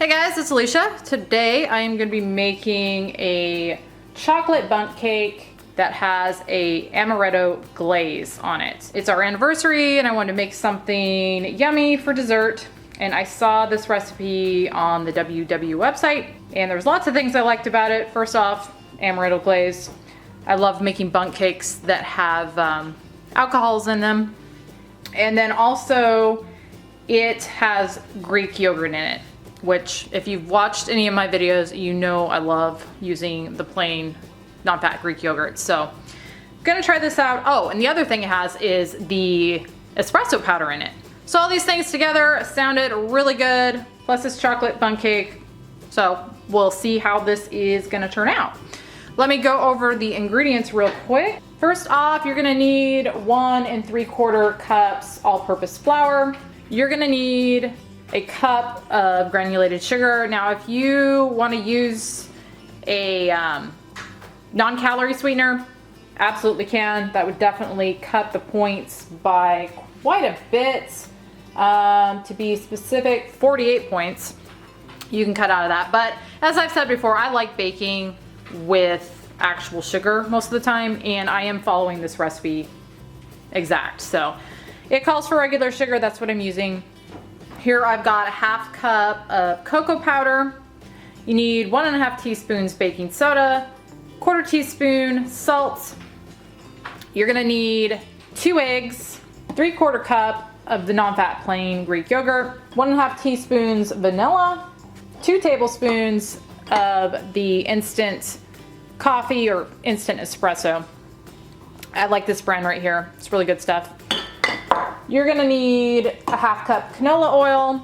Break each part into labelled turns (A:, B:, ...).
A: Hey guys, it's Alicia. Today I am going to be making a chocolate bundt cake that has a amaretto glaze on it. It's our anniversary and I wanted to make something yummy for dessert. And I saw this recipe on the WW website and there's lots of things I liked about it. First off, amaretto glaze. I love making bundt cakes that have alcohols in them. And then also it has Greek yogurt in it, which if you've watched any of my videos, you know I love using the plain non-fat Greek yogurt. So I'm gonna try this out. Oh, and the other thing it has is the espresso powder in it. So all these things together sounded really good, plus this chocolate bundt cake. So we'll see how this is gonna turn out. Let me go over the ingredients real quick. First off, you're gonna need 1 3/4 cups all-purpose flour. You're gonna need a cup of granulated sugar. Now, if you want to use a non-calorie sweetener, absolutely can. That would definitely cut the points by quite a bit. To be specific, 48 points you can cut out of that. But as I've said before, I like baking with actual sugar most of the time, and I am following this recipe exact. So it calls for regular sugar. That's what I'm using. Here I've got a 1/2 cup of cocoa powder. You need 1 1/2 teaspoons baking soda, 1/4 teaspoon salt. You're gonna need 2 eggs, 3/4 cup of the non-fat plain Greek yogurt, 1 1/2 teaspoons vanilla, 2 tablespoons of the instant coffee or instant espresso. I like this brand right here. It's really good stuff. You're gonna need a 1/2 cup canola oil,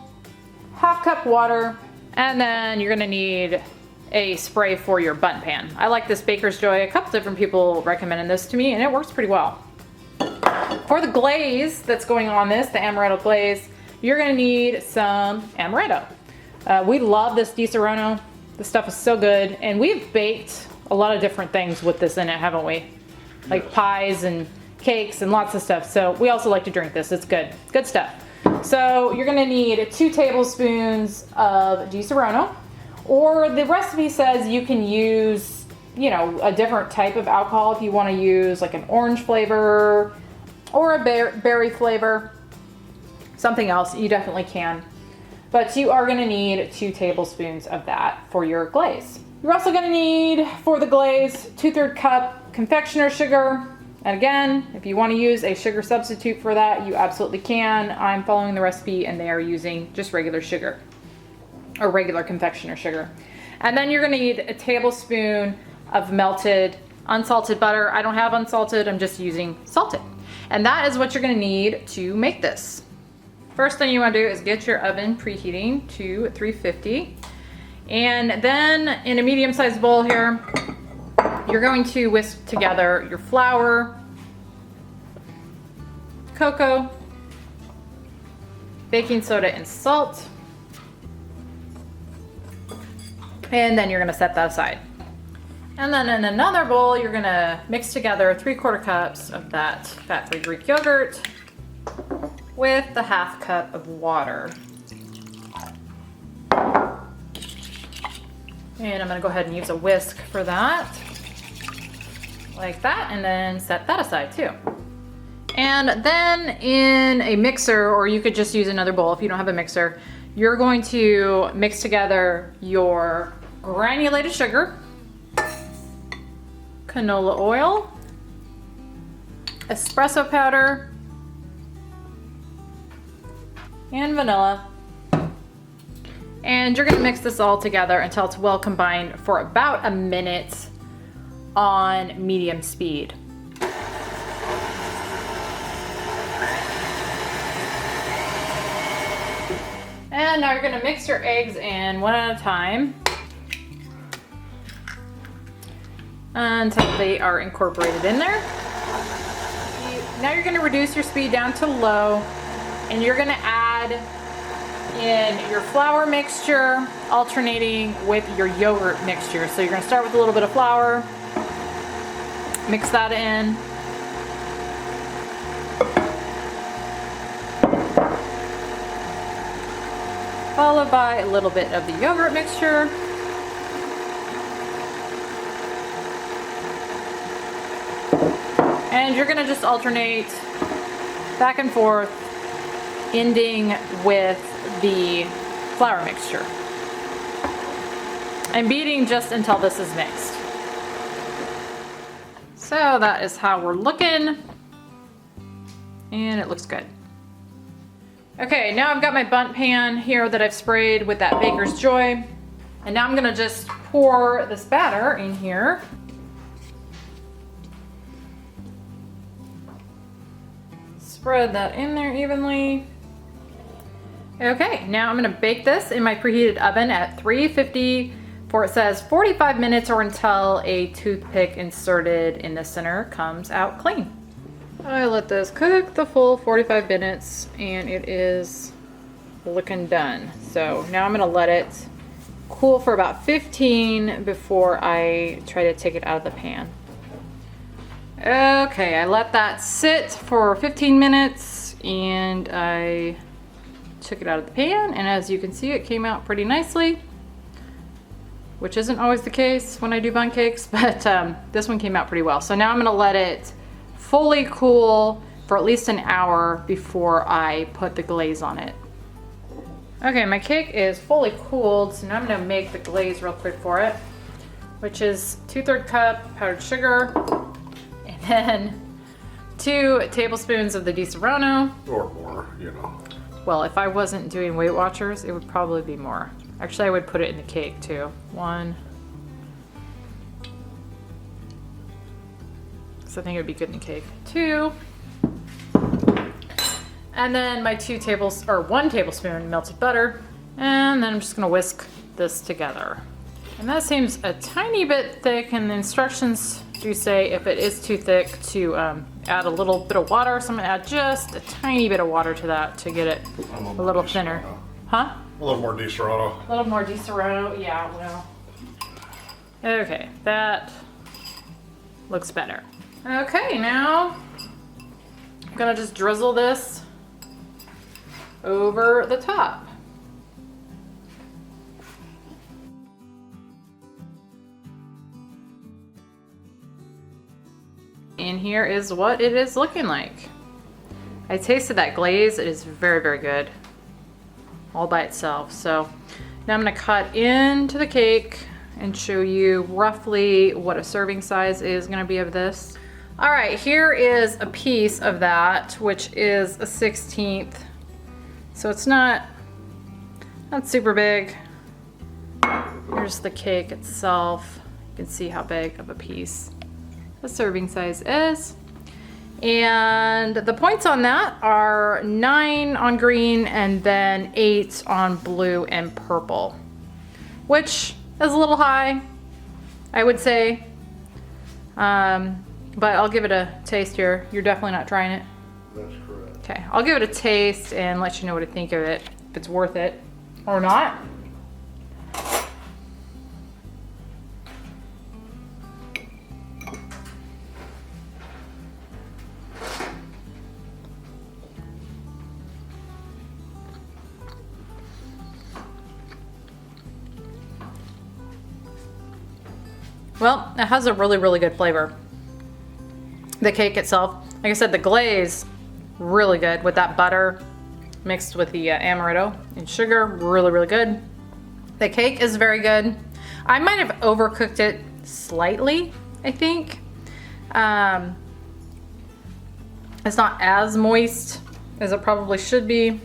A: 1/2 cup water, and then you're gonna need a spray for your bundt pan. I like this Baker's Joy. A couple different people recommended this to me and it works pretty well. For the glaze that's going on this, the amaretto glaze, you're gonna need some amaretto. We love this Di Serrano. This stuff is so good, and we've baked a lot of different things with this in it, haven't we? Like pies and cakes and lots of stuff. So we also like to drink this. It's good. Good stuff. So you're gonna need 2 tablespoons of Di Serrano, or the recipe says you can use, you know, a different type of alcohol if you want to use like an orange flavor or a berry flavor, something else. You definitely can. But you are gonna need 2 tablespoons of that for your glaze. You're also gonna need, for the glaze, 2/3 cup confectioner sugar. And again, if you want to use a sugar substitute for that, you absolutely can. I'm following the recipe and they are using just regular sugar or regular confectioner sugar. And then you're going to need a tablespoon of melted unsalted butter. I don't have unsalted, I'm just using salted. And that is what you're going to need to make this. First thing you want to do is get your oven preheating to 350. And then in a medium-sized bowl here, you're going to whisk together your flour, cocoa, baking soda, and salt. And then you're gonna set that aside. And then in another bowl, you're gonna mix together 3/4 cups of that fat-free Greek yogurt with the 1/2 cup of water. And I'm gonna go ahead and use a whisk for that. Like that, and then set that aside too. And then in a mixer, or you could just use another bowl if you don't have a mixer, you're going to mix together your granulated sugar, canola oil, espresso powder, and vanilla. And you're gonna mix this all together until it's well combined for about a minute on medium speed. And now you're gonna mix your eggs in one at a time until they are incorporated in there. Now you're gonna reduce your speed down to low, and you're gonna add in your flour mixture alternating with your yogurt mixture. So you're gonna start with a little bit of flour, mix that in. followed by a little bit of the yogurt mixture. And you're gonna just alternate back and forth, ending with the flour mixture. I'm beating just until this is mixed. So that is how we're looking. And it looks good. Okay, now I've got my bundt pan here that I've sprayed with that Baker's Joy. And now I'm gonna just pour this batter in here. Spread that in there evenly. Okay, now I'm gonna bake this in my preheated oven at 350 for, it says 45 minutes, or until a toothpick inserted in the center comes out clean. I let this cook the full 45 minutes and it is looking done. So now I'm gonna let it cool for about 15 before I try to take it out of the pan. Okay, I let that sit for 15 minutes and I took it out of the pan, and as you can see, it came out pretty nicely, which isn't always the case when I do bundt cakes, but this one came out pretty well. So now I'm gonna let it fully cool for at least an hour before I put the glaze on it. Okay, my cake is fully cooled, so now I'm gonna make the glaze real quick for it, which is 2/3 cup powdered sugar, and then 2 tablespoons of the Di Serrano.
B: Or more, you know.
A: Well, if I wasn't doing Weight Watchers, it would probably be more. Actually, I would put it in the cake too. 1. So I think it would be good in the cake. 2. And then my 1 tablespoon melted butter. And then I'm just gonna whisk this together. And that seems a tiny bit thick, and the instructions do say if it is too thick to add a little bit of water. So I'm gonna add just a tiny bit of water to that to get it a little thinner. Huh?
B: A little more Di Serrano.
A: A little more Di Serrano, yeah, well. Okay, that looks better. Okay, now I'm gonna just drizzle this over the top. And here is what it is looking like. I tasted that glaze. It is very, very good all by itself. So now I'm gonna cut into the cake and show you roughly what a serving size is gonna be of this. All right, here is a piece of that, which is a 1/16. So it's not super big. Here's the cake itself. You can see how big of a piece the serving size is. And the points on that are 9 on green and then 8 on blue and purple, which is a little high, I would say. But I'll give it a taste here. You're definitely not trying it?
B: That's correct.
A: Okay, I'll give it a taste and let you know what I think of it, if it's worth it or not. Well, it has a really, really good flavor. The cake itself, like I said, the glaze, really good with that butter mixed with the amaretto and sugar, really, really good. The cake is very good. I might have overcooked it slightly, I think. It's not as moist as it probably should be,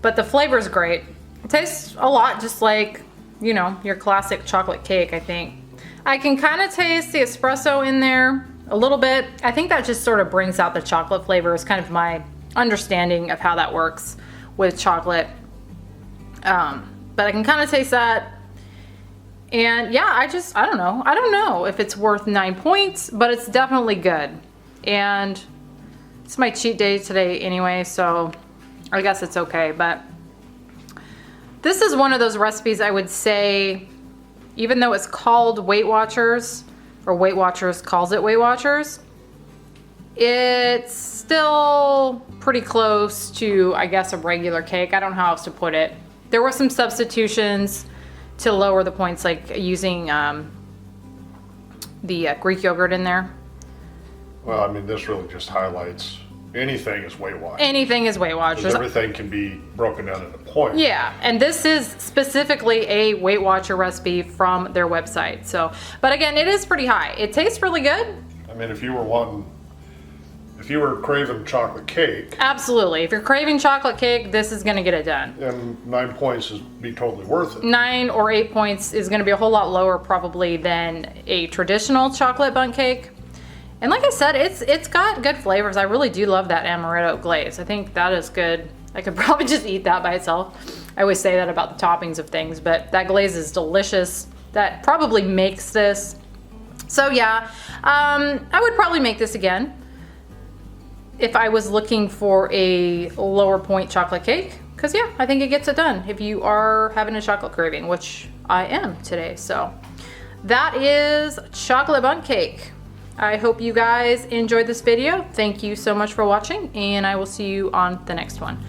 A: but the flavor is great. It tastes a lot just like, you know, your classic chocolate cake, I think. I can kind of taste the espresso in there a little bit. I think that just sort of brings out the chocolate flavor, is kind of my understanding of how that works with chocolate. But I can kind of taste that. And yeah, I don't know. I don't know if it's worth 9 points, but it's definitely good. And it's my cheat day today anyway, so I guess it's okay. But this is one of those recipes I would say, even though it's called Weight Watchers, or Weight Watchers calls it Weight Watchers, it's still pretty close to, I guess, a regular cake. I don't know how else to put it. There were some substitutions to lower the points, like using the Greek yogurt in there.
B: Well, I mean, this really just highlights anything is Weight Watchers.
A: Anything is Weight Watchers.
B: Everything can be broken down into points.
A: Yeah, and this is specifically a Weight Watcher recipe from their website. So, but again, it is pretty high. It tastes really good.
B: I mean, if you were craving chocolate cake,
A: Absolutely. If you're craving chocolate cake, this is gonna get it done.
B: then 9 points is be totally worth it.
A: 9 or 8 points is gonna be a whole lot lower probably than a traditional chocolate bundt cake. And like I said, it's got good flavors. I really do love that amaretto glaze. I think that is good. I could probably just eat that by itself. I always say that about the toppings of things, but that glaze is delicious. That probably makes this. So yeah, I would probably make this again if I was looking for a lower point chocolate cake. Cause yeah, I think it gets it done if you are having a chocolate craving, which I am today. So that is chocolate bundt cake. I hope you guys enjoyed this video. Thank you so much for watching, and I will see you on the next one.